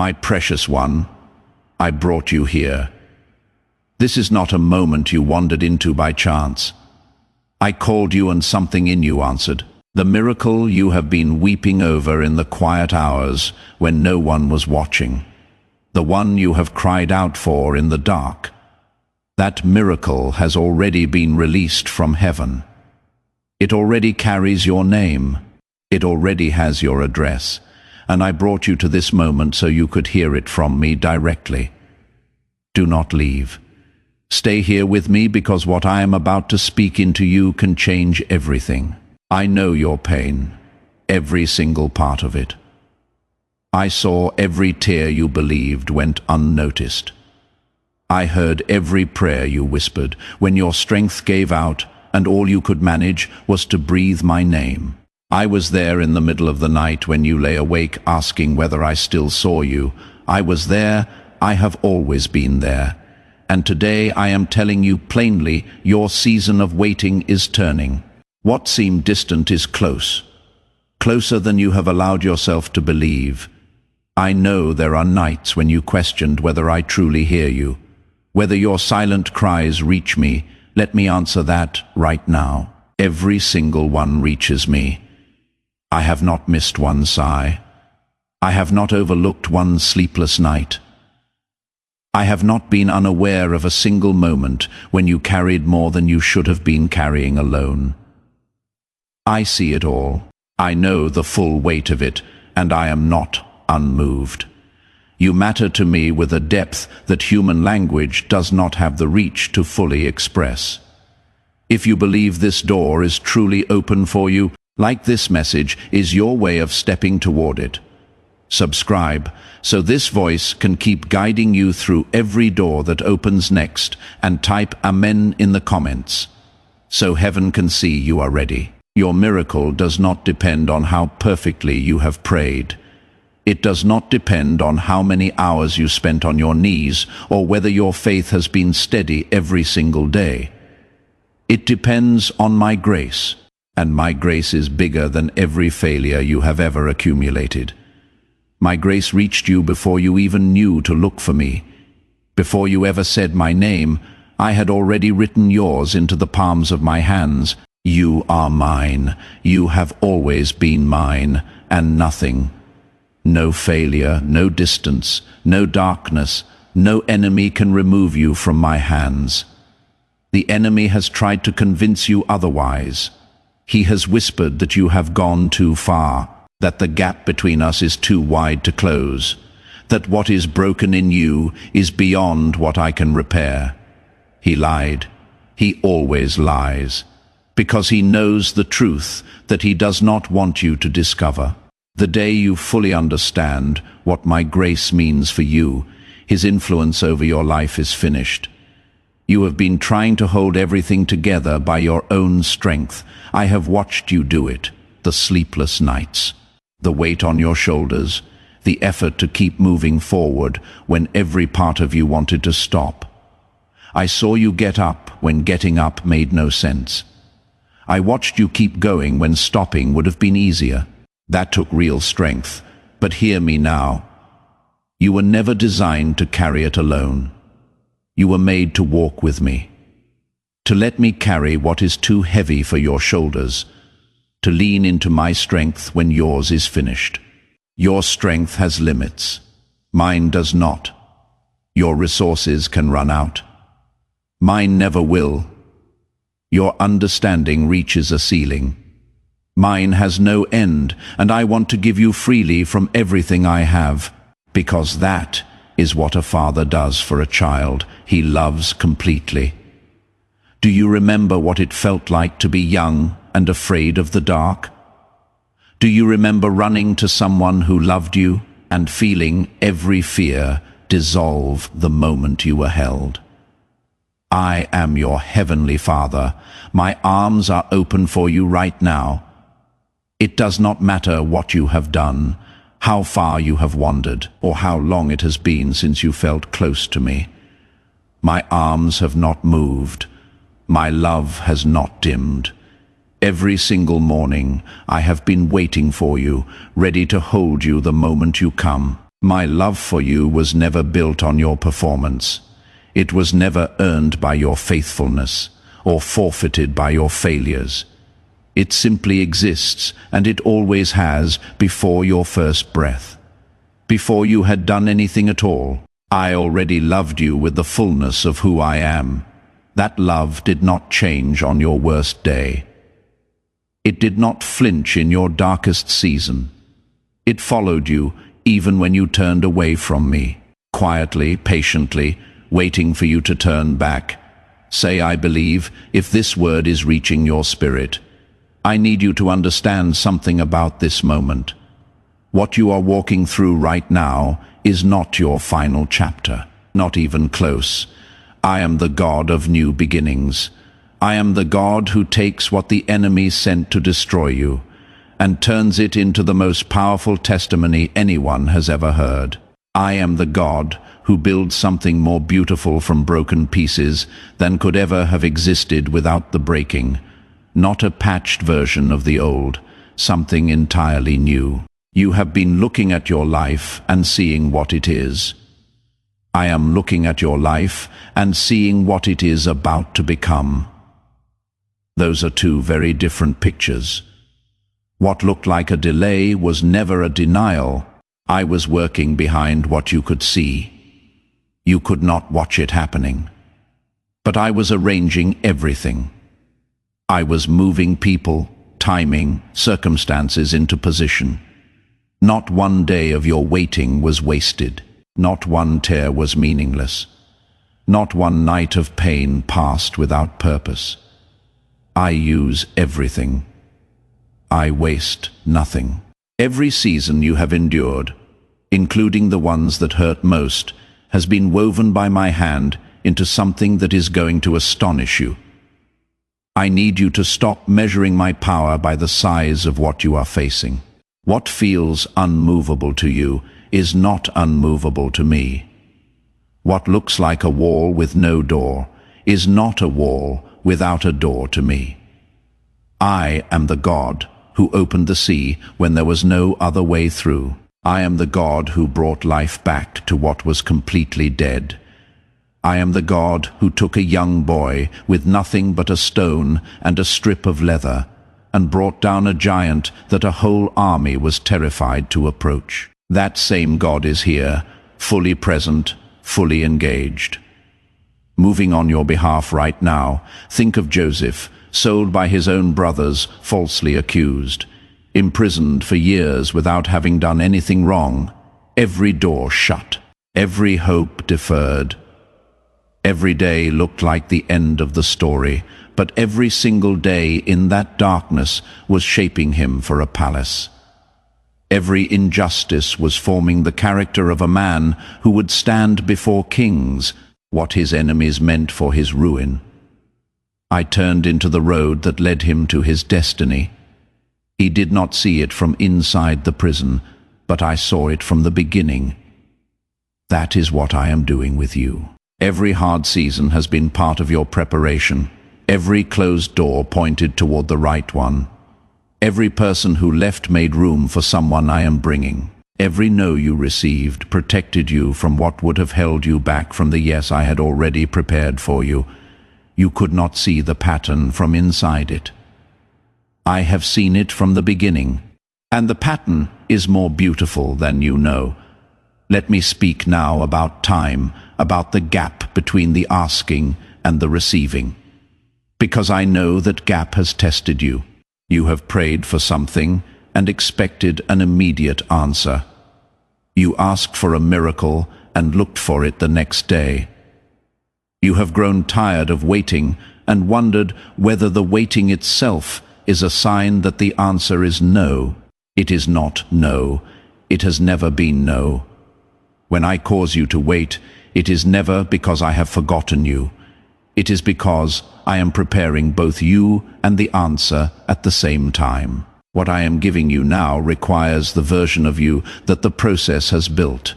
My precious one, I brought you here. This is not a moment you wandered into by chance. I called you and something in you answered. The miracle you have been weeping over in the quiet hours when no one was watching. The one you have cried out for in the dark. That miracle has already been released from heaven. It already carries your name. It already has your address. And I brought you to this moment so you could hear it from me directly. Do not leave. Stay here with me because what I am about to speak into you can change everything. I know your pain, every single part of it. I saw every tear you believed went unnoticed. I heard every prayer you whispered when your strength gave out and all you could manage was to breathe my name. I was there in the middle of the night when you lay awake asking whether I still saw you. I was there, I have always been there. And today I am telling you plainly, your season of waiting is turning. What seemed distant is close. Closer than you have allowed yourself to believe. I know there are nights when you questioned whether I truly hear you. Whether your silent cries reach me, let me answer that right now. Every single one reaches me. I have not missed one sigh. I have not overlooked one sleepless night. I have not been unaware of a single moment when you carried more than you should have been carrying alone. I see it all. I know the full weight of it, and I am not unmoved. You matter to me with a depth that human language does not have the reach to fully express. If you believe this door is truly open for you, like this message is your way of stepping toward it. Subscribe, so this voice can keep guiding you through every door that opens next, and type Amen in the comments, so heaven can see you are ready. Your miracle does not depend on how perfectly you have prayed. It does not depend on how many hours you spent on your knees, or whether your faith has been steady every single day. It depends on my grace, and my grace is bigger than every failure you have ever accumulated. My grace reached you before you even knew to look for me. Before you ever said my name, I had already written yours into the palms of my hands. You are mine. You have always been mine, and nothing. No failure, no distance, no darkness, no enemy can remove you from my hands. The enemy has tried to convince you otherwise. He has whispered that you have gone too far, that the gap between us is too wide to close, that what is broken in you is beyond what I can repair. He lied. He always lies, because he knows the truth that he does not want you to discover. The day you fully understand what my grace means for you, his influence over your life is finished. You have been trying to hold everything together by your own strength. I have watched you do it. The sleepless nights, the weight on your shoulders, the effort to keep moving forward when every part of you wanted to stop. I saw you get up when getting up made no sense. I watched you keep going when stopping would have been easier. That took real strength. But hear me now. You were never designed to carry it alone. You were made to walk with me, to let me carry what is too heavy for your shoulders, to lean into my strength when yours is finished. Your strength has limits. Mine does not. Your resources can run out. Mine never will. Your understanding reaches a ceiling. Mine has no end, and I want to give you freely from everything I have, because that is what a father does for a child. He loves completely. Do you remember what it felt like to be young and afraid of the dark? Do you remember running to someone who loved you and feeling every fear dissolve the moment you were held? I am your heavenly Father. My arms are open for you right now. It does not matter what you have done, how far you have wandered, or how long it has been since you felt close to me. My arms have not moved. My love has not dimmed. Every single morning I have been waiting for you, ready to hold you the moment you come. My love for you was never built on your performance. It was never earned by your faithfulness or forfeited by your failures. It simply exists, and it always has, before your first breath. Before you had done anything at all, I already loved you with the fullness of who I am. That love did not change on your worst day. It did not flinch in your darkest season. It followed you even when you turned away from me, quietly, patiently, waiting for you to turn back. Say, I believe, if this word is reaching your spirit. I need you to understand something about this moment. What you are walking through right now is not your final chapter, not even close. I am the God of new beginnings. I am the God who takes what the enemy sent to destroy you and turns it into the most powerful testimony anyone has ever heard. I am the God who builds something more beautiful from broken pieces than could ever have existed without the breaking. Not a patched version of the old, something entirely new. You have been looking at your life and seeing what it is. I am looking at your life and seeing what it is about to become. Those are two very different pictures. What looked like a delay was never a denial. I was working behind what you could see. You could not watch it happening. But I was arranging everything. I was moving people, timing, circumstances into position. Not one day of your waiting was wasted. Not one tear was meaningless. Not one night of pain passed without purpose. I use everything. I waste nothing. Every season you have endured, including the ones that hurt most, has been woven by my hand into something that is going to astonish you. I need you to stop measuring my power by the size of what you are facing. What feels unmovable to you is not unmovable to me. What looks like a wall with no door is not a wall without a door to me. I am the God who opened the sea when there was no other way through. I am the God who brought life back to what was completely dead. I am the God who took a young boy with nothing but a stone and a strip of leather and brought down a giant that a whole army was terrified to approach. That same God is here, fully present, fully engaged. Moving on your behalf right now, think of Joseph, sold by his own brothers, falsely accused, imprisoned for years without having done anything wrong, every door shut, every hope deferred. Every day looked like the end of the story, but every single day in that darkness was shaping him for a palace. Every injustice was forming the character of a man who would stand before kings, what his enemies meant for his ruin. I turned into the road that led him to his destiny. He did not see it from inside the prison, but I saw it from the beginning. That is what I am doing with you. Every hard season has been part of your preparation. Every closed door pointed toward the right one. Every person who left made room for someone I am bringing. Every no you received protected you from what would have held you back from the yes I had already prepared for you. You could not see the pattern from inside it. I have seen it from the beginning, and the pattern is more beautiful than you know. Let me speak now about time, about the gap between the asking and the receiving. Because I know that gap has tested you. You have prayed for something and expected an immediate answer. You asked for a miracle and looked for it the next day. You have grown tired of waiting and wondered whether the waiting itself is a sign that the answer is no. It is not no. It has never been no. When I cause you to wait, it is never because I have forgotten you. It is because I am preparing both you and the answer at the same time. What I am giving you now requires the version of you that the process has built.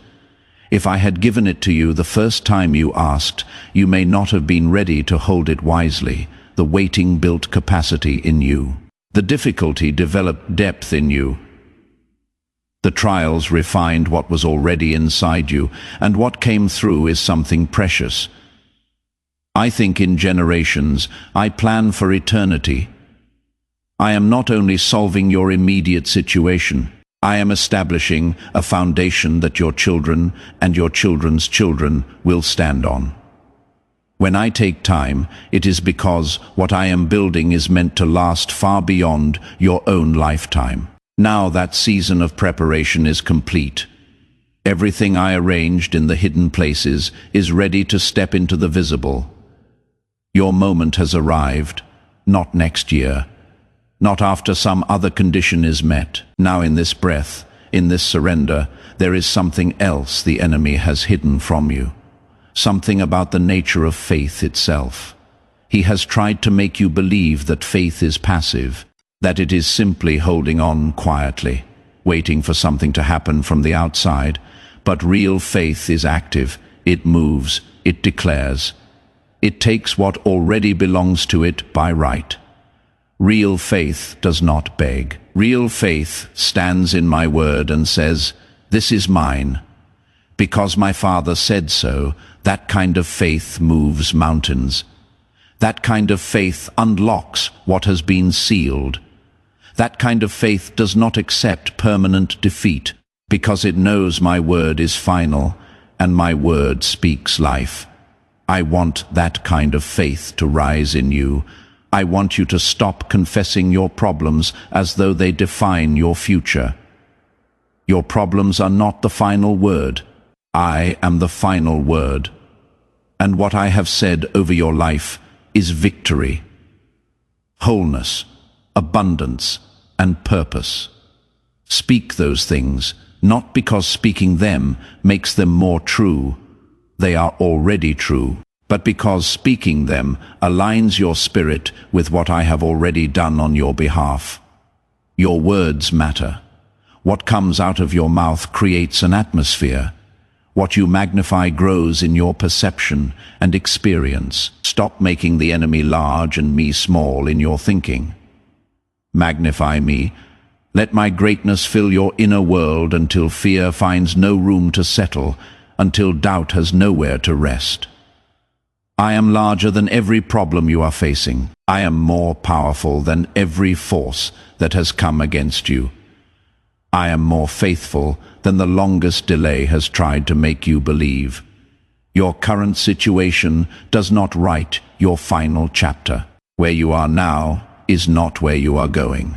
If I had given it to you the first time you asked, you may not have been ready to hold it wisely. The waiting built capacity in you. The difficulty developed depth in you. The trials refined what was already inside you, and what came through is something precious. I think in generations. I plan for eternity. I am not only solving your immediate situation, I am establishing a foundation that your children and your children's children will stand on. When I take time, it is because what I am building is meant to last far beyond your own lifetime. Now that season of preparation is complete. Everything I arranged in the hidden places is ready to step into the visible. Your moment has arrived, not next year, not after some other condition is met. Now in this breath, in this surrender, there is something else the enemy has hidden from you. Something about the nature of faith itself. He has tried to make you believe that faith is passive, that it is simply holding on quietly, waiting for something to happen from the outside. But real faith is active. It moves, it declares. It takes what already belongs to it by right. Real faith does not beg. Real faith stands in my word and says, "This is mine." Because my Father said so, that kind of faith moves mountains. That kind of faith unlocks what has been sealed. That kind of faith does not accept permanent defeat, because it knows my word is final, and my word speaks life. I want that kind of faith to rise in you. I want you to stop confessing your problems as though they define your future. Your problems are not the final word. I am the final word. And what I have said over your life is victory, wholeness, abundance, and purpose. Speak those things, not because speaking them makes them more true. They are already true, but because speaking them aligns your spirit with what I have already done on your behalf. Your words matter. What comes out of your mouth creates an atmosphere. What you magnify grows in your perception and experience. Stop making the enemy large and me small in your thinking. Magnify me. Let my greatness fill your inner world until fear finds no room to settle, until doubt has nowhere to rest. I am larger than every problem you are facing. I am more powerful than every force that has come against you. I am more faithful than the longest delay has tried to make you believe. Your current situation does not write your final chapter. Where you are now is not where you are going.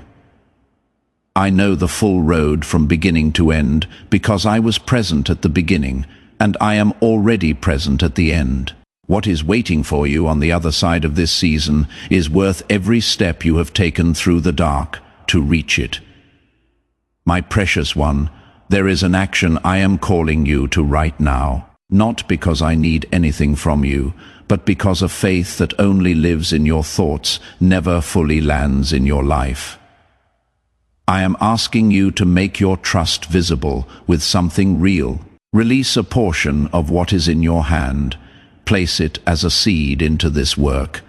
I know the full road from beginning to end because I was present at the beginning, and I am already present at the end. What is waiting for you on the other side of this season is worth every step you have taken through the dark to reach it. My precious one, there is an action I am calling you to right now, not because I need anything from you, but because a faith that only lives in your thoughts never fully lands in your life. I am asking you to make your trust visible with something real. Release a portion of what is in your hand. Place it as a seed into this work,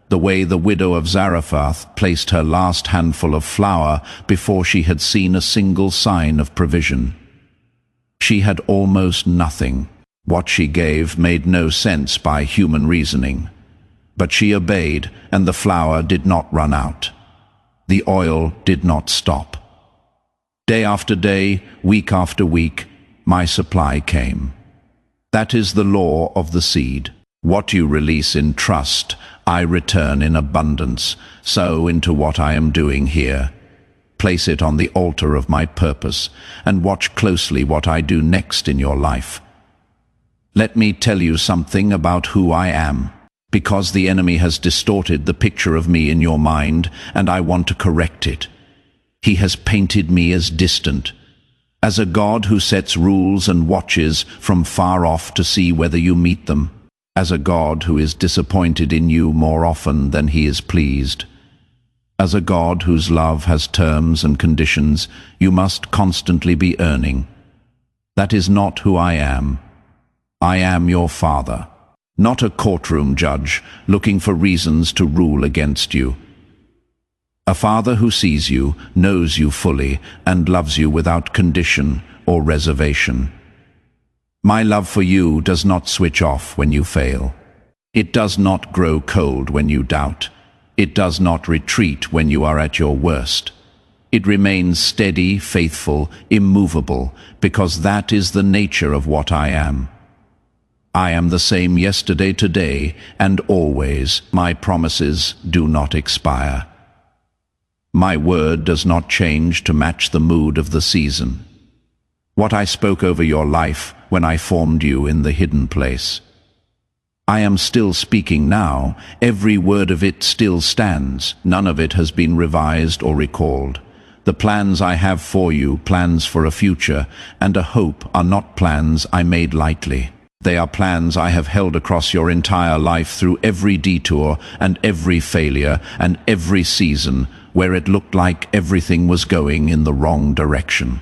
the way the widow of Zarephath placed her last handful of flour before she had seen a single sign of provision. She had almost nothing. What she gave made no sense by human reasoning. But she obeyed, and the flour did not run out. The oil did not stop. Day after day, week after week, my supply came. That is the law of the seed. What you release in trust, I return in abundance. So into what I am doing here. Place it on the altar of my purpose, and watch closely what I do next in your life. Let me tell you something about who I am, because the enemy has distorted the picture of me in your mind, and I want to correct it. He has painted me as distant, as a God who sets rules and watches from far off to see whether you meet them, as a God who is disappointed in you more often than he is pleased, as a God whose love has terms and conditions you must constantly be earning. That is not who I am. I am your Father, not a courtroom judge looking for reasons to rule against you. A father who sees you, knows you fully, and loves you without condition or reservation. My love for you does not switch off when you fail. It does not grow cold when you doubt. It does not retreat when you are at your worst. It remains steady, faithful, immovable, because that is the nature of what I am. I am the same yesterday, today, and always. My promises do not expire. My word does not change to match the mood of the season. What I spoke over your life when I formed you in the hidden place. I am still speaking now. Every word of it still stands. None of it has been revised or recalled. The plans I have for you, plans for a future and a hope, are not plans I made lightly. They are plans I have held across your entire life, through every detour and every failure and every season where it looked like everything was going in the wrong direction.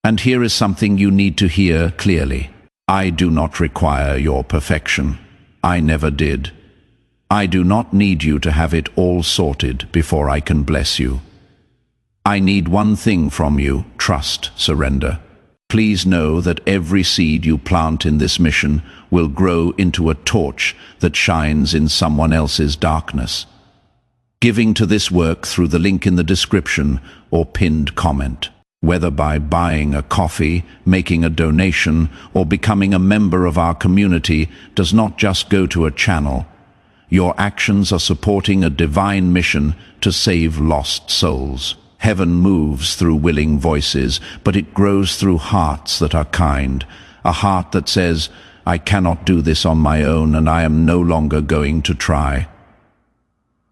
And here is something you need to hear clearly. I do not require your perfection. I never did. I do not need you to have it all sorted before I can bless you. I need one thing from you: trust, surrender. Please know that every seed you plant in this mission will grow into a torch that shines in someone else's darkness. Giving to this work through the link in the description or pinned comment, whether by buying a coffee, making a donation, or becoming a member of our community, does not just go to a channel. Your actions are supporting a divine mission to save lost souls. Heaven moves through willing voices, but it grows through hearts that are kind. A heart that says, I cannot do this on my own, and I am no longer going to try.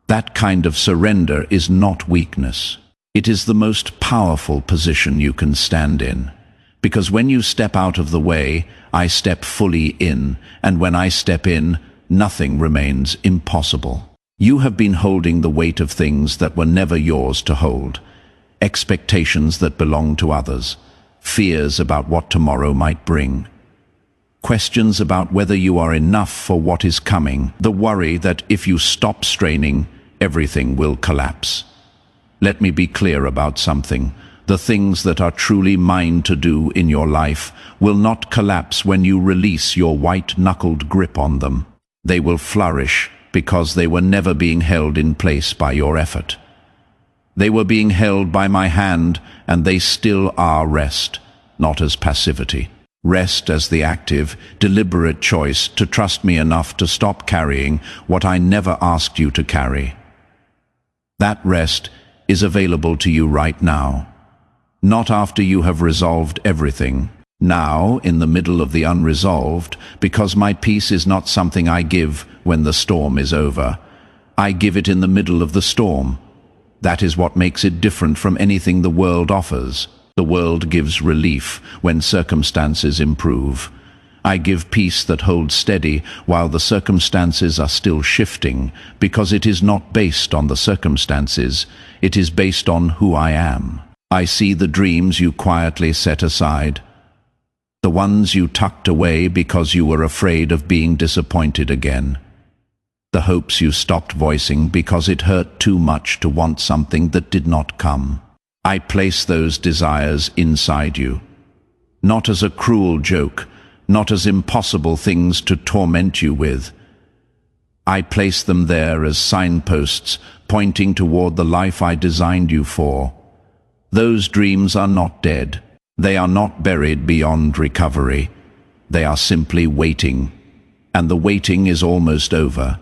That kind of surrender is not weakness. It is the most powerful position you can stand in. Because when you step out of the way, I step fully in, and when I step in, nothing remains impossible. You have been holding the weight of things that were never yours to hold. Expectations that belong to others, fears about what tomorrow might bring, questions about whether you are enough for what is coming, the worry that if you stop straining, everything will collapse. Let me be clear about something. The things that are truly mine to do in your life will not collapse when you release your white-knuckled grip on them. They will flourish because they were never being held in place by your effort. They were being held by my hand, and they still are. Rest, not as passivity. Rest as the active, deliberate choice to trust me enough to stop carrying what I never asked you to carry. That rest is available to you right now. Not after you have resolved everything. Now, in the middle of the unresolved, because my peace is not something I give when the storm is over. I give it in the middle of the storm. That is what makes it different from anything the world offers. The world gives relief when circumstances improve. I give peace that holds steady while the circumstances are still shifting, because it is not based on the circumstances, it is based on who I am. I see the dreams you quietly set aside, the ones you tucked away because you were afraid of being disappointed again. The hopes you stopped voicing because it hurt too much to want something that did not come. I place those desires inside you, not as a cruel joke, not as impossible things to torment you with. I place them there as signposts pointing toward the life I designed you for. Those dreams are not dead. They are not buried beyond recovery. They are simply waiting, and the waiting is almost over.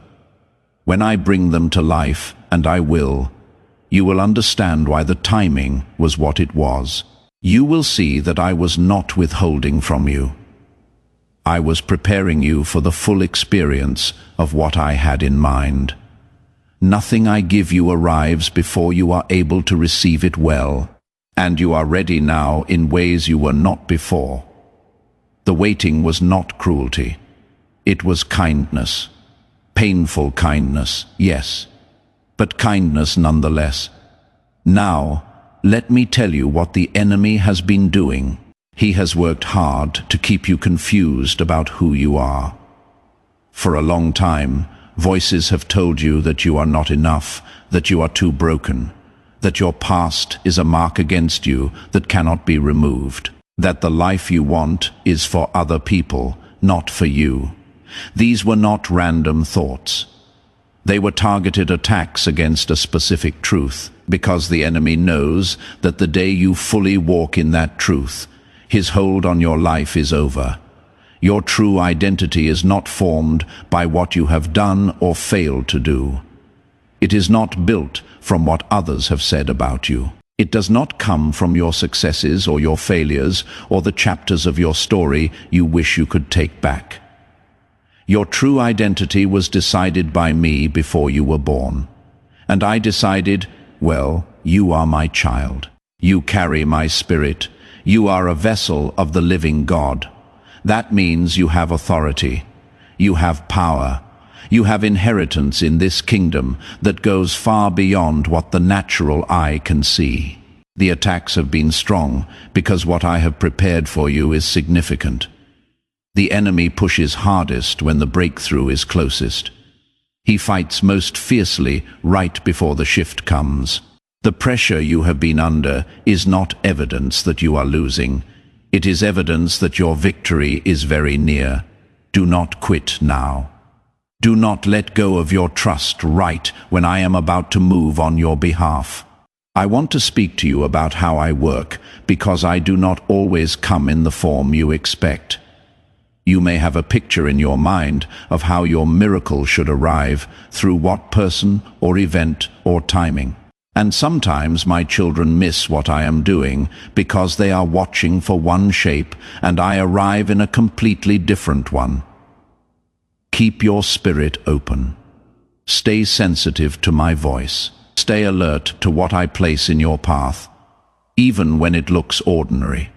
When I bring them to life, and I will, you will understand why the timing was what it was. You will see that I was not withholding from you. I was preparing you for the full experience of what I had in mind. Nothing I give you arrives before you are able to receive it well, and you are ready now in ways you were not before. The waiting was not cruelty. It was kindness. Painful kindness, yes, but kindness nonetheless. Now, let me tell you what the enemy has been doing. He has worked hard to keep you confused about who you are. For a long time, Voices have told you that you are not enough, that you are too broken, that your past is a mark against you that cannot be removed, that the life you want is for other people, not for you. These were not random thoughts. They were targeted attacks against a specific truth, because the enemy knows that the day you fully walk in that truth, his hold on your life is over. Your true identity is not formed by what you have done or failed to do. It is not built from what others have said about you. It does not come from your successes or your failures or the chapters of your story you wish you could take back. Your true identity was decided by me before you were born. And I decided, well, you are my child. You carry my spirit. You are a vessel of the living God. That means you have authority. You have power. You have inheritance in this kingdom that goes far beyond what the natural eye can see. The attacks have been strong because what I have prepared for you is significant. The enemy pushes hardest when the breakthrough is closest. He fights most fiercely right before the shift comes. The pressure you have been under is not evidence that you are losing. It is evidence that your victory is very near. Do not quit now. Do not let go of your trust right when I am about to move on your behalf. I want to speak to you about how I work, because I do not always come in the form you expect. You may have a picture in your mind of how your miracle should arrive, through what person or event or timing. And sometimes my children miss what I am doing because they are watching for one shape and I arrive in a completely different one. Keep your spirit open. Stay sensitive to my voice. Stay alert to what I place in your path, even when it looks ordinary.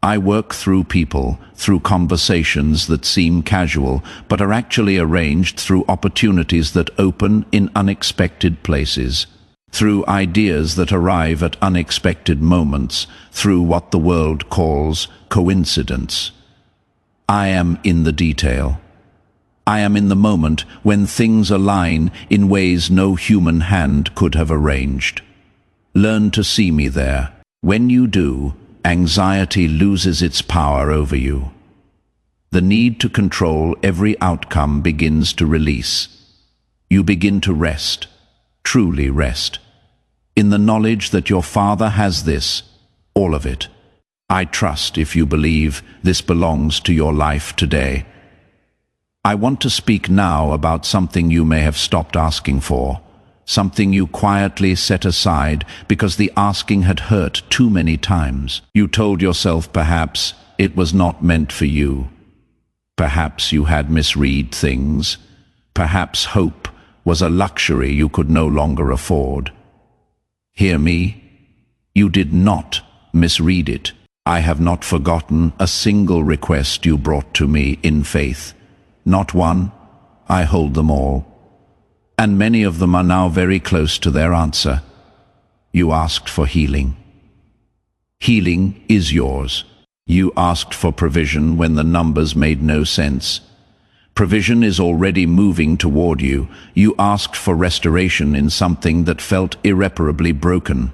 I work through people, through conversations that seem casual, but are actually arranged through opportunities that open in unexpected places, through ideas that arrive at unexpected moments, through what the world calls coincidence. I am in the detail. I am in the moment when things align in ways no human hand could have arranged. Learn to see me there. When you do, anxiety loses its power over you. The need to control every outcome begins to release. You begin to rest, truly rest, in the knowledge that your Father has this, all of it. I trust if you believe this belongs to your life today. I want to speak now about something you may have stopped asking for, something you quietly set aside because the asking had hurt too many times. You told yourself perhaps it was not meant for you. Perhaps you had misread things. Perhaps hope was a luxury you could no longer afford. Hear me. You did not misread it. I have not forgotten a single request you brought to me in faith. Not one. I hold them all. And many of them are now very close to their answer. You asked for healing. Healing is yours. You asked for provision when the numbers made no sense. Provision is already moving toward you. You asked for restoration in something that felt irreparably broken.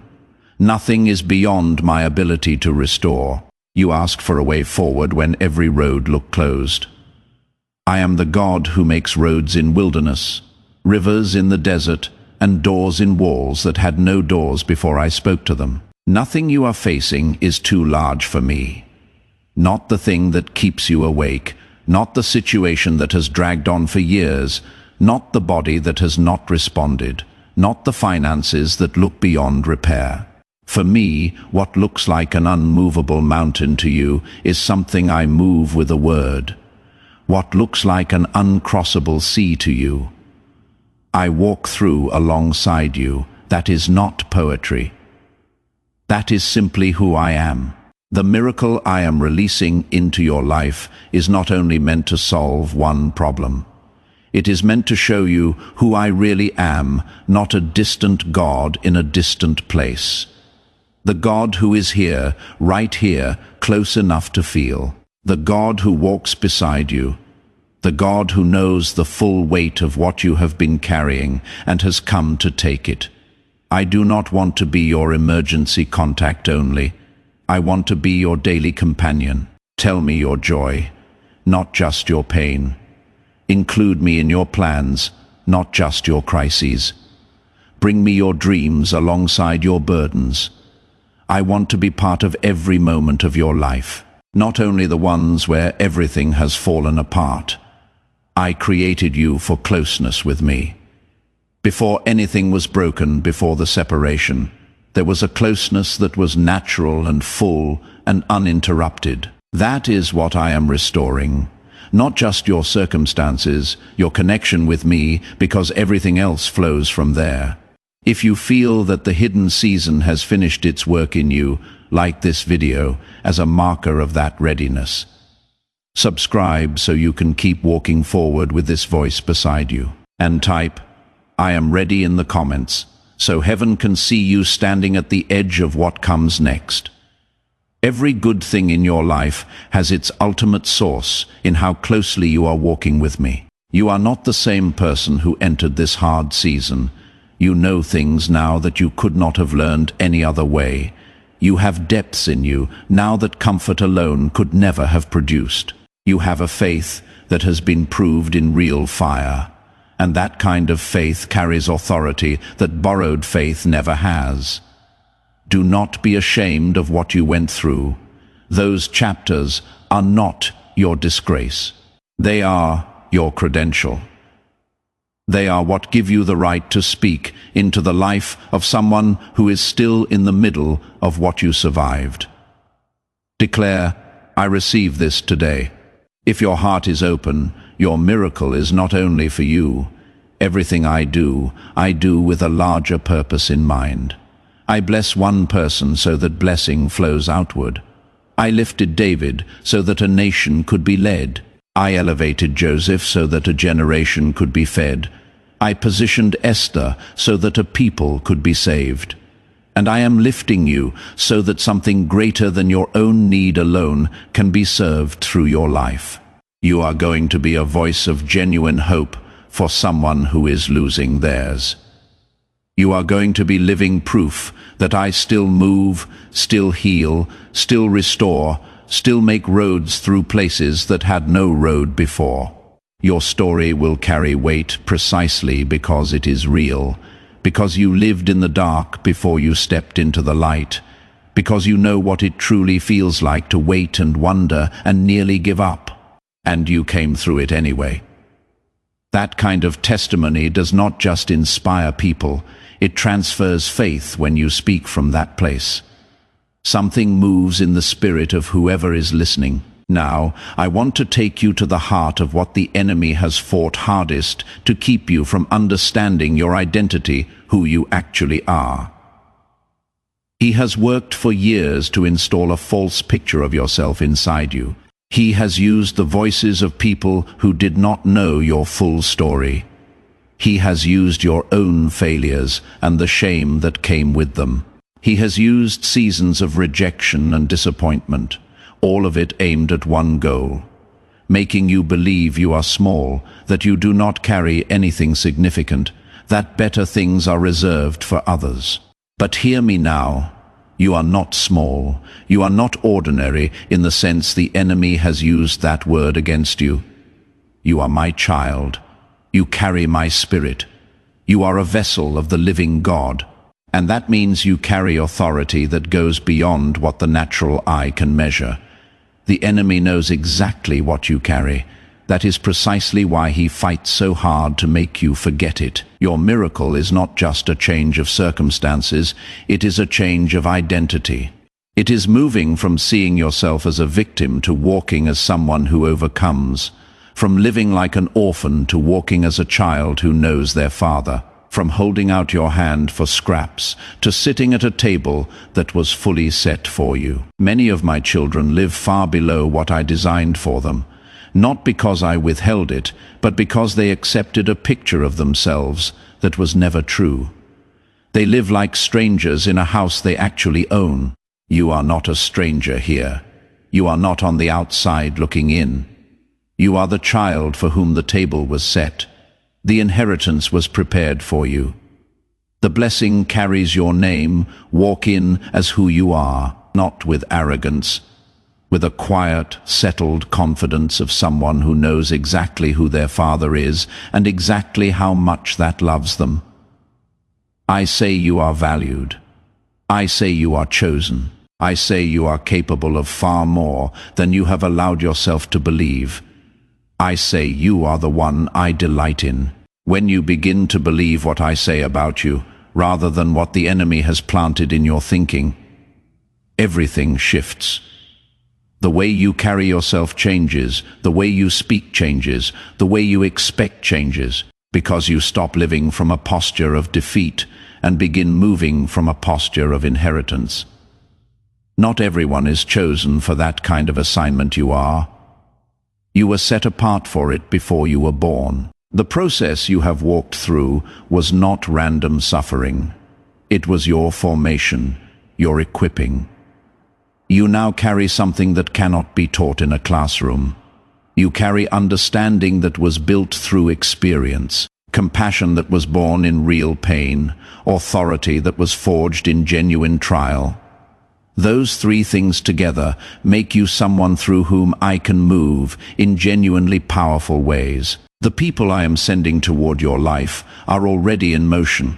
Nothing is beyond my ability to restore. You asked for a way forward when every road looked closed. I am the God who makes roads in wilderness, rivers in the desert, and doors in walls that had no doors before I spoke to them. Nothing you are facing is too large for me. Not the thing that keeps you awake, not the situation that has dragged on for years, not the body that has not responded, not the finances that look beyond repair. For me, what looks like an unmovable mountain to you is something I move with a word. What looks like an uncrossable sea to you, I walk through alongside you. That is not poetry. That is simply who I am. The miracle I am releasing into your life is not only meant to solve one problem. It is meant to show you who I really am, not a distant God in a distant place. The God who is here, right here, close enough to feel. The God who walks beside you. the God who knows the full weight of what you have been carrying and has come to take it. I do not want to be your emergency contact only. I want to be your daily companion. Tell me your joy, not just your pain. Include me in your plans, not just your crises. Bring me your dreams alongside your burdens. I want to be part of every moment of your life, not only the ones where everything has fallen apart. I created you for closeness with me. Before anything was broken, before the separation, there was a closeness that was natural and full and uninterrupted. That is what I am restoring. Not just your circumstances, your connection with me, because everything else flows from there. If you feel that the hidden season has finished its work in you, like this video as a marker of that readiness. Subscribe so you can keep walking forward with this voice beside you. And type, "I am ready" in the comments, so heaven can see you standing at the edge of what comes next. Every good thing in your life has its ultimate source in how closely you are walking with me. You are not the same person who entered this hard season. You know things now that you could not have learned any other way. You have depths in you now that comfort alone could never have produced. You have a faith that has been proved in real fire. And that kind of faith carries authority that borrowed faith never has. Do not be ashamed of what you went through. Those chapters are not your disgrace. They are your credential. They are what give you the right to speak into the life of someone who is still in the middle of what you survived. Declare, "I receive this today." If your heart is open, your miracle is not only for you. Everything I do with a larger purpose in mind. I bless one person so that blessing flows outward. I lifted David so that a nation could be led. I elevated Joseph so that a generation could be fed. I positioned Esther so that a people could be saved. And I am lifting you so that something greater than your own need alone can be served through your life. You are going to be a voice of genuine hope for someone who is losing theirs. You are going to be living proof that I still move, still heal, still restore, still make roads through places that had no road before. Your story will carry weight precisely because it is real, because you lived in the dark before you stepped into the light, because you know what it truly feels like to wait and wonder and nearly give up, and you came through it anyway. That kind of testimony does not just inspire people, it transfers faith when you speak from that place. Something moves in the spirit of whoever is listening. Now, I want to take you to the heart of what the enemy has fought hardest to keep you from understanding your identity, who you actually are. He has worked for years to install a false picture of yourself inside you. He has used the voices of people who did not know your full story. He has used your own failures and the shame that came with them. He has used seasons of rejection and disappointment, all of it aimed at one goal, making you believe you are small, that you do not carry anything significant, that better things are reserved for others. But hear me now. You are not small. You are not ordinary in the sense the enemy has used that word against you. You are my child. You carry my spirit. You are a vessel of the living God. And that means you carry authority that goes beyond what the natural eye can measure. The enemy knows exactly what you carry. That is precisely why he fights so hard to make you forget it. Your miracle is not just a change of circumstances, it is a change of identity. It is moving from seeing yourself as a victim to walking as someone who overcomes, from living like an orphan to walking as a child who knows their father, from holding out your hand for scraps to sitting at a table that was fully set for you. Many of my children live far below what I designed for them, not because I withheld it, but because they accepted a picture of themselves that was never true. They live like strangers in a house they actually own. You are not a stranger here. You are not on the outside looking in. You are the child for whom the table was set. The inheritance was prepared for you. The blessing carries your name. Walk in as who you are, not with arrogance, with a quiet, settled confidence of someone who knows exactly who their Father is and exactly how much that loves them. I say you are valued. I say you are chosen. I say you are capable of far more than you have allowed yourself to believe. I say you are the one I delight in. When you begin to believe what I say about you, rather than what the enemy has planted in your thinking, everything shifts. The way you carry yourself changes, the way you speak changes, the way you expect changes, because you stop living from a posture of defeat and begin moving from a posture of inheritance. Not everyone is chosen for that kind of assignment you are. You were set apart for it before you were born. The process you have walked through was not random suffering. It was your formation, your equipping. You now carry something that cannot be taught in a classroom. You carry understanding that was built through experience, compassion that was born in real pain, authority that was forged in genuine trial. Those three things together make you someone through whom I can move in genuinely powerful ways. The people I am sending toward your life are already in motion.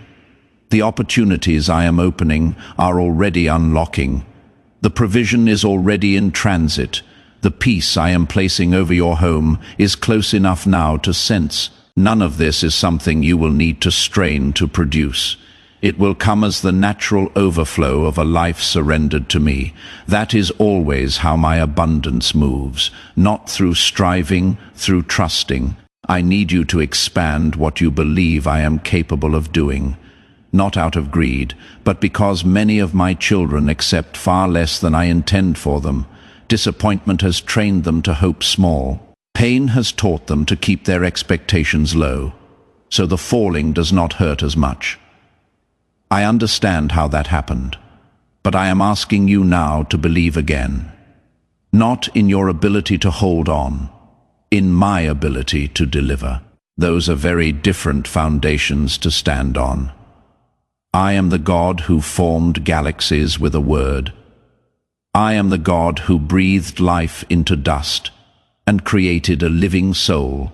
The opportunities I am opening are already unlocking. The provision is already in transit. The peace I am placing over your home is close enough now to sense. None of this is something you will need to strain to produce. It will come as the natural overflow of a life surrendered to me. That is always how my abundance moves, not through striving, through trusting. I need you to expand what you believe I am capable of doing, not out of greed, but because many of my children accept far less than I intend for them. Disappointment has trained them to hope small. Pain has taught them to keep their expectations low, so the falling does not hurt as much. I understand how that happened, but I am asking you now to believe again. Not in your ability to hold on, in my ability to deliver. Those are very different foundations to stand on. I am the God who formed galaxies with a word. I am the God who breathed life into dust and created a living soul.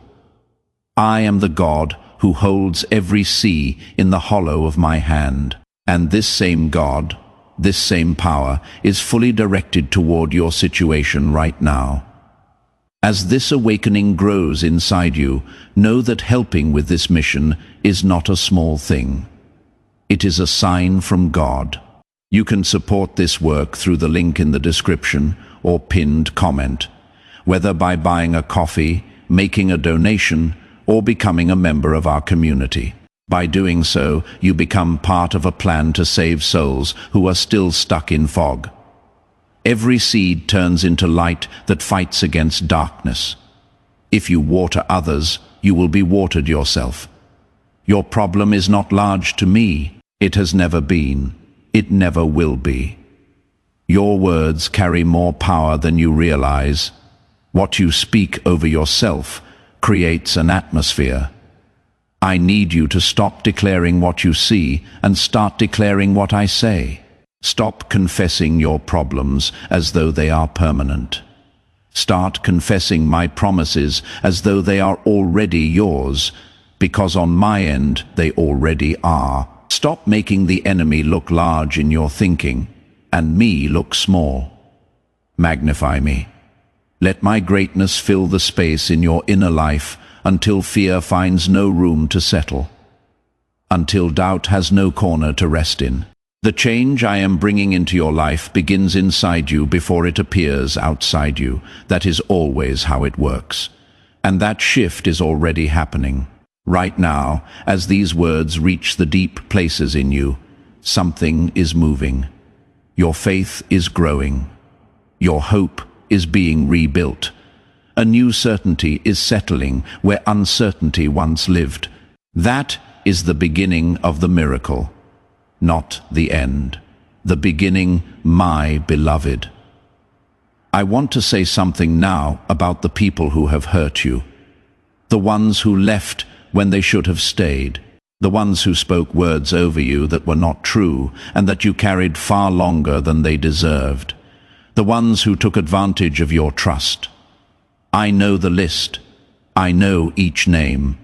I am the God who holds every sea in the hollow of my hand. And this same God, this same power, is fully directed toward your situation right now. As this awakening grows inside you, know that helping with this mission is not a small thing. It is a sign from God. You can support this work through the link in the description or pinned comment, whether by buying a coffee, making a donation, or becoming a member of our community. By doing so, you become part of a plan to save souls who are still stuck in fog. Every seed turns into light that fights against darkness. If you water others, you will be watered yourself. Your problem is not large to me. It has never been. It never will be. Your words carry more power than you realize. What you speak over yourself creates an atmosphere. I need you to stop declaring what you see and start declaring what I say. Stop confessing your problems as though they are permanent. Start confessing my promises as though they are already yours, because on my end they already are. Stop making the enemy look large in your thinking and me look small. Magnify me. Let my greatness fill the space in your inner life until fear finds no room to settle, until doubt has no corner to rest in. The change I am bringing into your life begins inside you before it appears outside you. That is always how it works. And that shift is already happening. Right now, as these words reach the deep places in you, something is moving. Your faith is growing. Your hope is being rebuilt. A new certainty is settling where uncertainty once lived. That is the beginning of the miracle, not the end. The beginning, my beloved. I want to say something now about the people who have hurt you. The ones who left when they should have stayed. The ones who spoke words over you that were not true and that you carried far longer than they deserved. The ones who took advantage of your trust. I know the list. I know each name.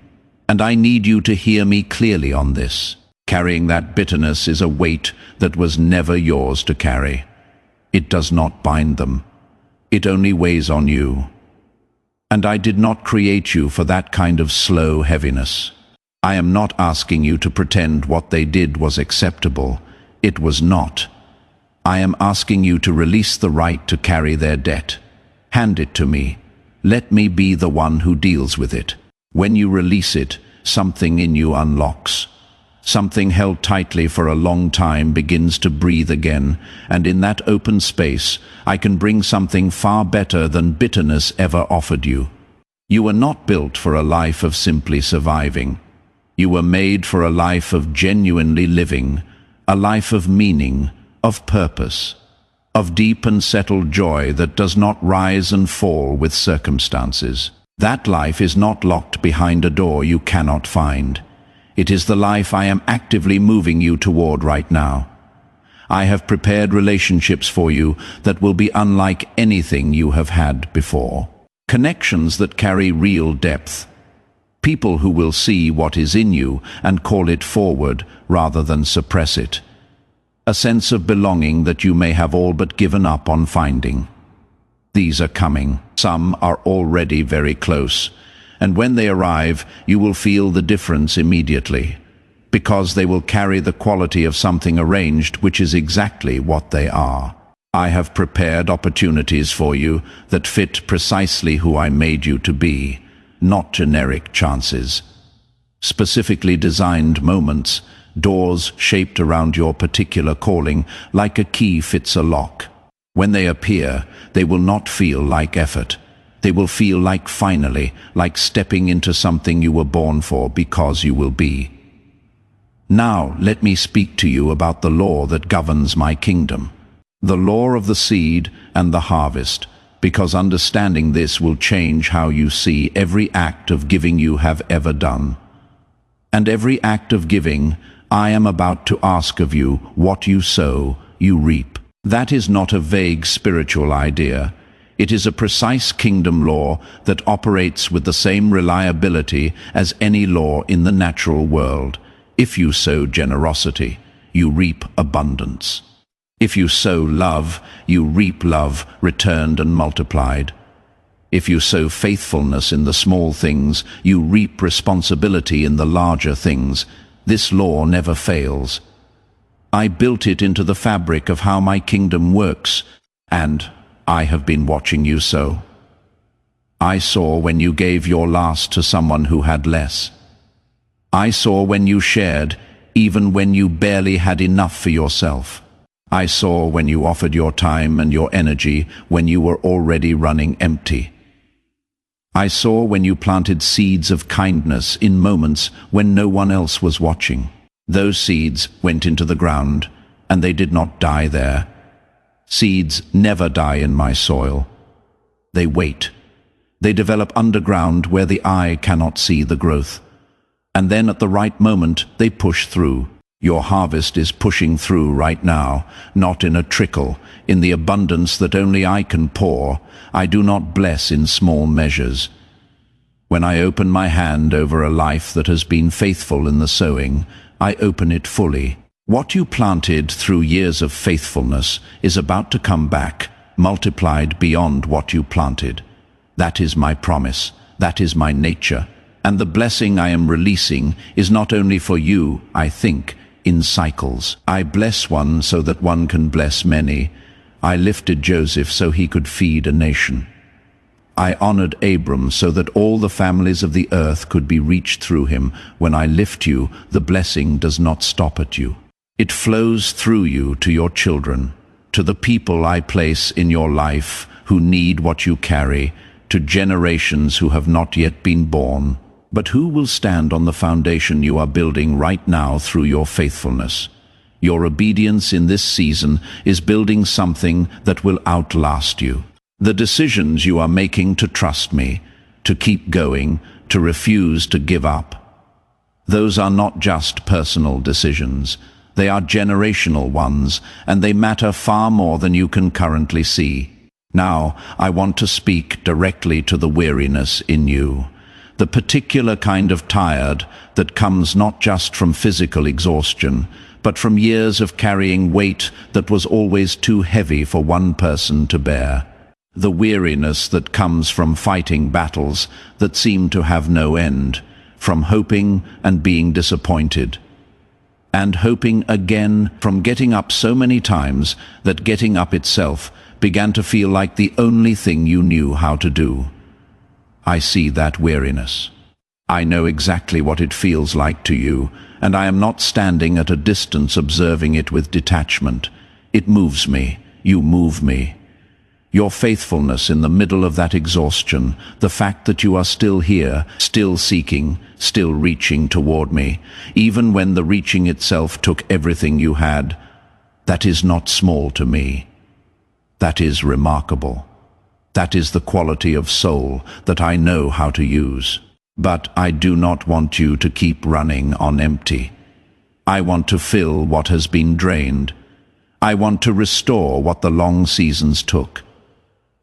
And I need you to hear me clearly on this. Carrying that bitterness is a weight that was never yours to carry. It does not bind them. It only weighs on you. And I did not create you for that kind of slow heaviness. I am not asking you to pretend what they did was acceptable. It was not. I am asking you to release the right to carry their debt. Hand it to me. Let me be the one who deals with it. When you release it, something in you unlocks. Something held tightly for a long time begins to breathe again, and in that open space, I can bring something far better than bitterness ever offered you. You were not built for a life of simply surviving. You were made for a life of genuinely living, a life of meaning, of purpose, of deep and settled joy that does not rise and fall with circumstances. That life is not locked behind a door you cannot find. It is the life I am actively moving you toward right now. I have prepared relationships for you that will be unlike anything you have had before. Connections that carry real depth. People who will see what is in you and call it forward rather than suppress it. A sense of belonging that you may have all but given up on finding. These are coming. Some are already very close. And when they arrive, you will feel the difference immediately, because they will carry the quality of something arranged, which is exactly what they are. I have prepared opportunities for you that fit precisely who I made you to be, not generic chances. Specifically designed moments, doors shaped around your particular calling, like a key fits a lock. When they appear, they will not feel like effort. They will feel like finally, like stepping into something you were born for because you will be. Now let me speak to you about the law that governs my kingdom. The law of the seed and the harvest, because understanding this will change how you see every act of giving you have ever done. And every act of giving, I am about to ask of you, what you sow, you reap. That is not a vague spiritual idea. It is a precise kingdom law that operates with the same reliability as any law in the natural world. If you sow generosity, you reap abundance. If you sow love, you reap love returned and multiplied. If you sow faithfulness in the small things, you reap responsibility in the larger things. This law never fails. I built it into the fabric of how my kingdom works, and I have been watching you sow. I saw when you gave your last to someone who had less. I saw when you shared, even when you barely had enough for yourself. I saw when you offered your time and your energy when you were already running empty. I saw when you planted seeds of kindness in moments when no one else was watching. Those seeds went into the ground, and they did not die there. Seeds never die in my soil. They wait. They develop underground where the eye cannot see the growth. And then at the right moment, they push through. Your harvest is pushing through right now, not in a trickle, in the abundance that only I can pour. I do not bless in small measures. When I open my hand over a life that has been faithful in the sowing, I open it fully. What you planted through years of faithfulness is about to come back, multiplied beyond what you planted. That is my promise. That is my nature. And the blessing I am releasing is not only for you, I think, in cycles. I bless one so that one can bless many. I lifted Joseph so he could feed a nation. I honored Abram so that all the families of the earth could be reached through him. When I lift you, the blessing does not stop at you. It flows through you to your children, to the people I place in your life who need what you carry, to generations who have not yet been born. But who will stand on the foundation you are building right now through your faithfulness? Your obedience in this season is building something that will outlast you. The decisions you are making to trust me, to keep going, to refuse to give up. Those are not just personal decisions. They are generational ones, and they matter far more than you can currently see. Now, I want to speak directly to the weariness in you. The particular kind of tired that comes not just from physical exhaustion, but from years of carrying weight that was always too heavy for one person to bear. The weariness that comes from fighting battles that seem to have no end, from hoping and being disappointed, and hoping again, from getting up so many times that getting up itself began to feel like the only thing you knew how to do. I see that weariness. I know exactly what it feels like to you, and I am not standing at a distance observing it with detachment. It moves me. You move me. Your faithfulness in the middle of that exhaustion, the fact that you are still here, still seeking, still reaching toward me, even when the reaching itself took everything you had, that is not small to me. That is remarkable. That is the quality of soul that I know how to use. But I do not want you to keep running on empty. I want to fill what has been drained. I want to restore what the long seasons took.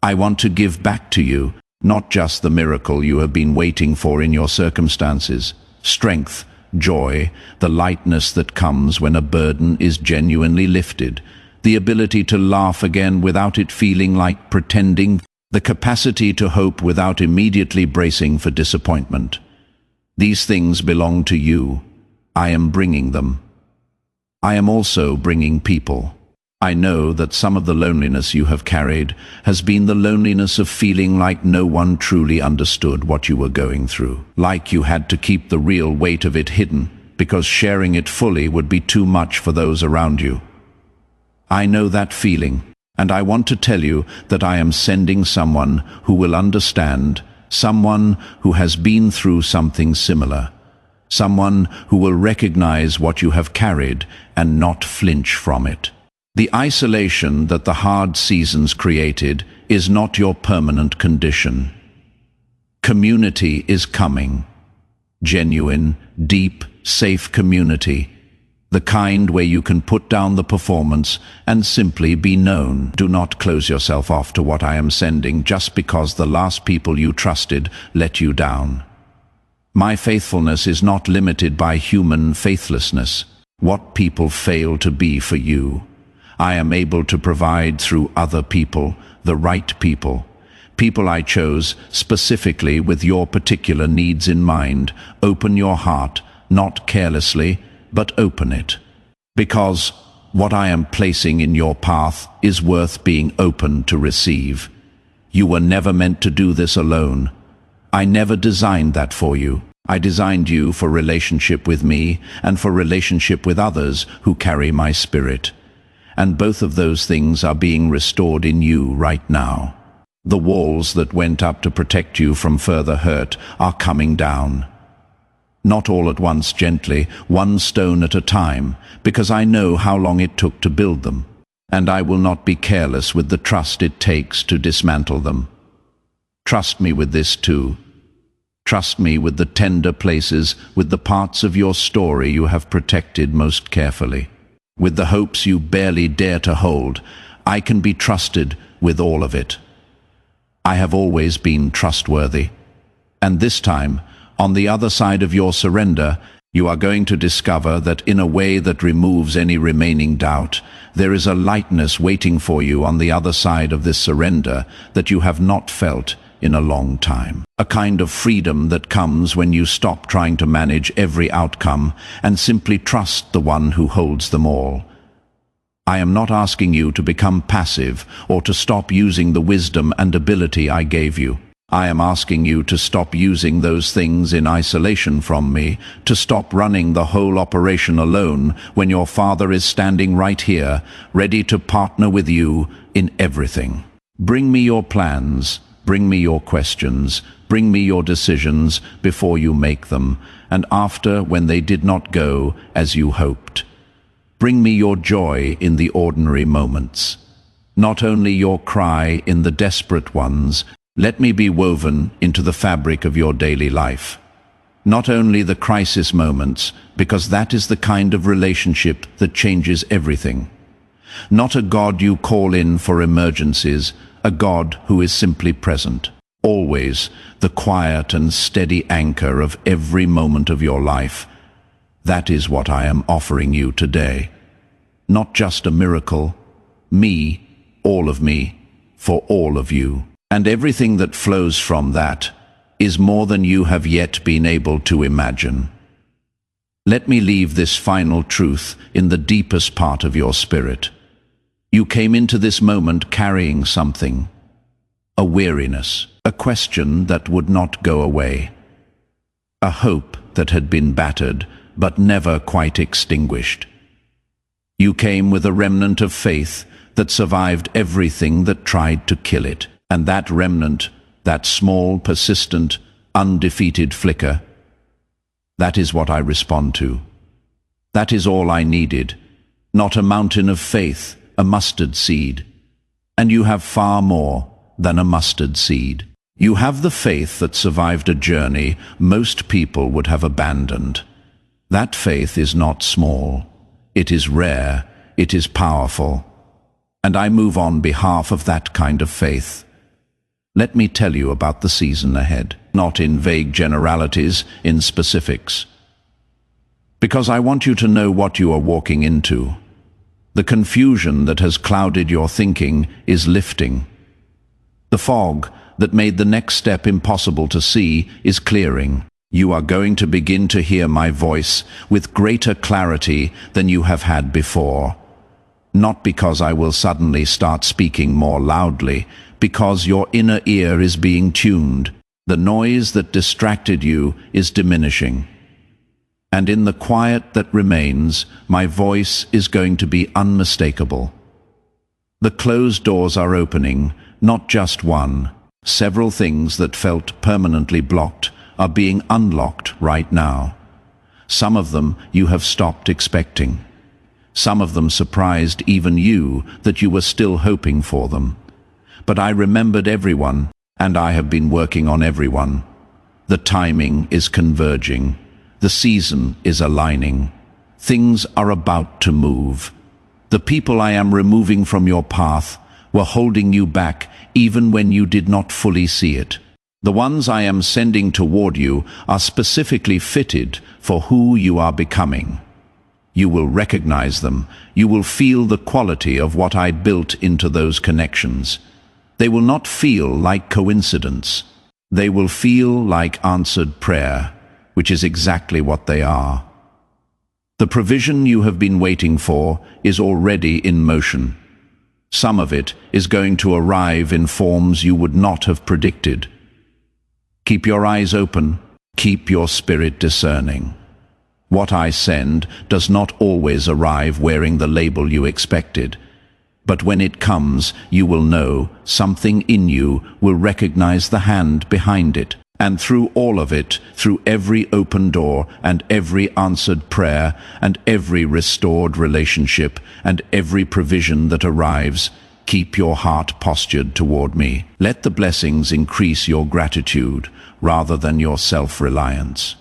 I want to give back to you, not just the miracle you have been waiting for in your circumstances, strength, joy, the lightness that comes when a burden is genuinely lifted, the ability to laugh again without it feeling like pretending, the capacity to hope without immediately bracing for disappointment. These things belong to you. I am bringing them. I am also bringing people. I know that some of the loneliness you have carried has been the loneliness of feeling like no one truly understood what you were going through, like you had to keep the real weight of it hidden because sharing it fully would be too much for those around you. I know that feeling, and I want to tell you that I am sending someone who will understand, someone who has been through something similar, someone who will recognize what you have carried and not flinch from it. The isolation that the hard seasons created is not your permanent condition. Community is coming. Genuine, deep, safe community. The kind where you can put down the performance and simply be known. Do not close yourself off to what I am sending just because the last people you trusted let you down. My faithfulness is not limited by human faithlessness, what people fail to be for you. I am able to provide through other people, the right people. People I chose specifically with your particular needs in mind. Open your heart, not carelessly, but open it. Because what I am placing in your path is worth being open to receive. You were never meant to do this alone. I never designed that for you. I designed you for relationship with me and for relationship with others who carry my spirit. And both of those things are being restored in you right now. The walls that went up to protect you from further hurt are coming down. Not all at once gently, one stone at a time, because I know how long it took to build them, and I will not be careless with the trust it takes to dismantle them. Trust me with this too. Trust me with the tender places, with the parts of your story you have protected most carefully. With the hopes you barely dare to hold, I can be trusted with all of it. I have always been trustworthy. And this time, on the other side of your surrender, you are going to discover that in a way that removes any remaining doubt, there is a lightness waiting for you on the other side of this surrender that you have not felt in a long time. A kind of freedom that comes when you stop trying to manage every outcome and simply trust the one who holds them all. I am not asking you to become passive or to stop using the wisdom and ability I gave you. I am asking you to stop using those things in isolation from me, to stop running the whole operation alone when your Father is standing right here, ready to partner with you in everything. Bring me your plans. Bring me your questions, bring me your decisions before you make them, and after when they did not go as you hoped. Bring me your joy in the ordinary moments. not only your cry in the desperate ones. Let me be woven into the fabric of your daily life. Not only the crisis moments, because that is the kind of relationship that changes everything. Not a God you call in for emergencies, a God who is simply present. Always the quiet and steady anchor of every moment of your life. That is what I am offering you today. Not just a miracle, me, all of me, for all of you. And everything that flows from that is more than you have yet been able to imagine. Let me leave this final truth in the deepest part of your spirit. You came into this moment carrying something, a weariness, a question that would not go away, a hope that had been battered but never quite extinguished. You came with a remnant of faith that survived everything that tried to kill it. And that remnant, that small, persistent, undefeated flicker, that is what I respond to. That is all I needed. Not a mountain of faith, a mustard seed. And you have far more than a mustard seed. You have the faith that survived a journey most people would have abandoned. That faith is not small. It is rare. It is powerful. And I move on behalf of that kind of faith. Let me tell you about the season ahead, not in vague generalities, in specifics. Because I want you to know what you are walking into. The confusion that has clouded your thinking is lifting. The fog that made the next step impossible to see is clearing. You are going to begin to hear my voice with greater clarity than you have had before. Not because I will suddenly start speaking more loudly, because your inner ear is being tuned. The noise that distracted you is diminishing. And in the quiet that remains, my voice is going to be unmistakable. The closed doors are opening, not just one. Several things that felt permanently blocked are being unlocked right now. Some of them you have stopped expecting. Some of them surprised even you that you were still hoping for them. But I remembered everyone, and I have been working on everyone. The timing is converging. The season is aligning. Things are about to move. The people I am removing from your path were holding you back even when you did not fully see it. The ones I am sending toward you are specifically fitted for who you are becoming. You will recognize them. You will feel the quality of what I built into those connections. They will not feel like coincidence. They will feel like answered prayer, which is exactly what they are. The provision you have been waiting for is already in motion. Some of it is going to arrive in forms you would not have predicted. Keep your eyes open. Keep your spirit discerning. What I send does not always arrive wearing the label you expected. But when it comes, you will know, something in you will recognize the hand behind it. And through all of it, through every open door and every answered prayer and every restored relationship and every provision that arrives, keep your heart postured toward me. Let the blessings increase your gratitude rather than your self-reliance.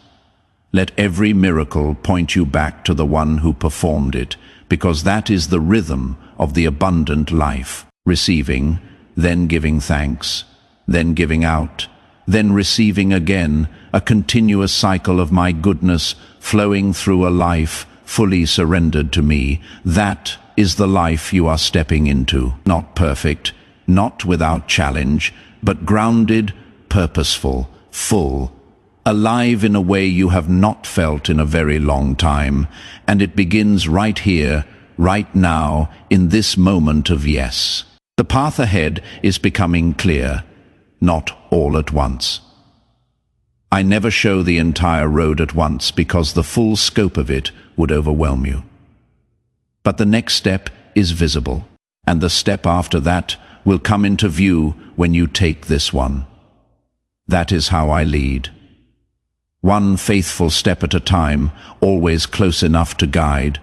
Let every miracle point you back to the one who performed it, because that is the rhythm of the abundant life. Receiving, then giving thanks, then giving out, then receiving again, a continuous cycle of my goodness flowing through a life fully surrendered to me. That is the life you are stepping into. Not perfect, not without challenge, but grounded, purposeful, full, alive in a way you have not felt in a very long time, and it begins right here, right now, in this moment of yes. The path ahead is becoming clear, not all at once. I never show the entire road at once because the full scope of it would overwhelm you. But the next step is visible, and the step after that will come into view when you take this one. That is how I lead. One faithful step at a time, always close enough to guide.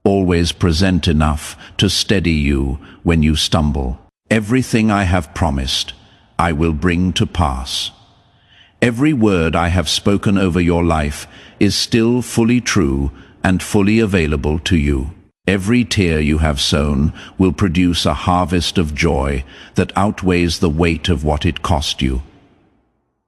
always present enough to steady you when you stumble. Everything I have promised, I will bring to pass. Every word I have spoken over your life is still fully true and fully available to you. Every tear you have sown will produce a harvest of joy that outweighs the weight of what it cost you.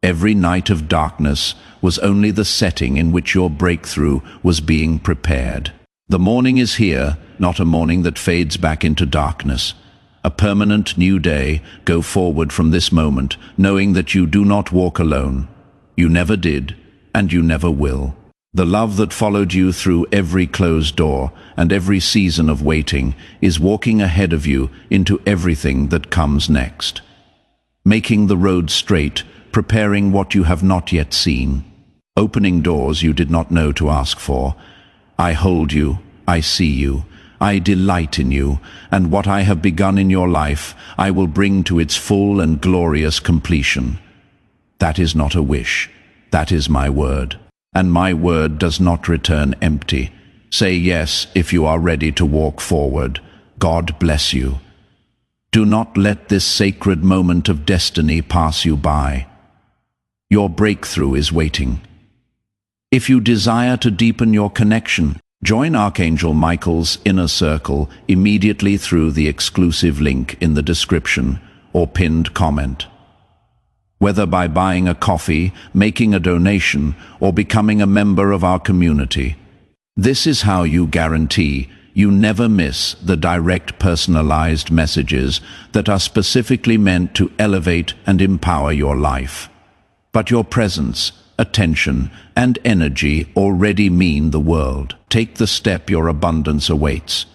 Every night of darkness was only the setting in which your breakthrough was being prepared. The morning is here, not a morning that fades back into darkness. A permanent new day. Go forward from this moment, knowing that you do not walk alone. You never did, and you never will. The love that followed you through every closed door and every season of waiting is walking ahead of you into everything that comes next. Making the road straight, preparing what you have not yet seen. Opening doors you did not know to ask for. I hold you, I see you, I delight in you, and what I have begun in your life I will bring to its full and glorious completion. That is not a wish, that is my word. And my word does not return empty. Say yes if you are ready to walk forward. God bless you. Do not let this sacred moment of destiny pass you by. Your breakthrough is waiting. If you desire to deepen your connection, join Archangel Michael's inner circle immediately through the exclusive link in the description or pinned comment. Whether by buying a coffee, making a donation, or becoming a member of our community, this is how you guarantee you never miss the direct personalized messages that are specifically meant to elevate and empower your life. But your presence, attention, and energy already mean the world. Take the step your abundance awaits.